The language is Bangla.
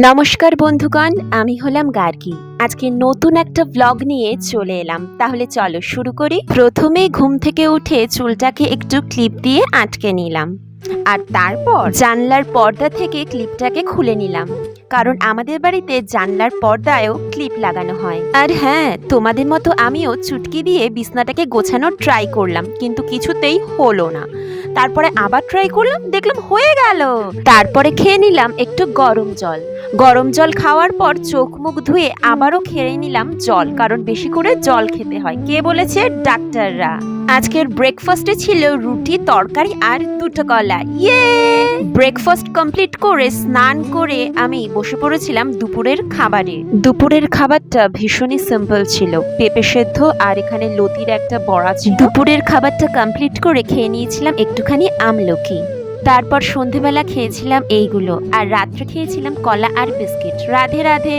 নমস্কার বন্ধুগণ, আমি হলাম গার্গী। আজকে নতুন একটা ব্লগ নিয়ে চলে এলাম। তাহলে চলো শুরু করি। প্রথমেই ঘুম থেকে উঠে চুলটাকে একটু ক্লিপ দিয়ে আটকে নিলাম, আর তারপর জানলার পর্দা থেকে ক্লিপটাকে খুলে নিলাম, কারণ আমাদের বাড়িতে জানলার পর্দায়ও ক্লিপ লাগানো হয়। আর হ্যাঁ, তোমাদের মতো আমিও চুটকি দিয়ে বিছনাটাকে গোছানোর ট্রাই করলাম, কিন্তু কিছুতেই হলো না। তারপরে আবার ট্রাই করলাম, দেখলাম হয়ে গেল। তারপরে খেয়ে নিলাম একটু গরম জল। গরম জল খাওয়ার পর চোখ মুখ ধুয়ে আবারও খেয়ে নিলাম জল, কারণ বেশি করে জল খেতে হয়, কে বলেছে? ডাক্তাররা। আজকের ব্রেকফাস্টে ছিল রুটি, তরকারি আর দুটো কলা। ইয়ে! ব্রেকফাস্ট কমপ্লিট করে স্নান করে আমি বসে পড়েছিলাম দুপুরের খাবারে। দুপুরের খাবারটা ভীষণই সিম্পল ছিল, পেঁপে সেদ্ধ আর এখানে লতির একটা বড়া ছিল। দুপুরের খাবারটা কমপ্লিট করে খেয়ে নিয়েছিলাম একটুখানি আমলকি। তারপর সন্ধেবেলা খেয়েছিলাম এইগুলো, আর রাত্রে খেয়েছিলাম কলা আর বিস্কিট। রাধে রাধে।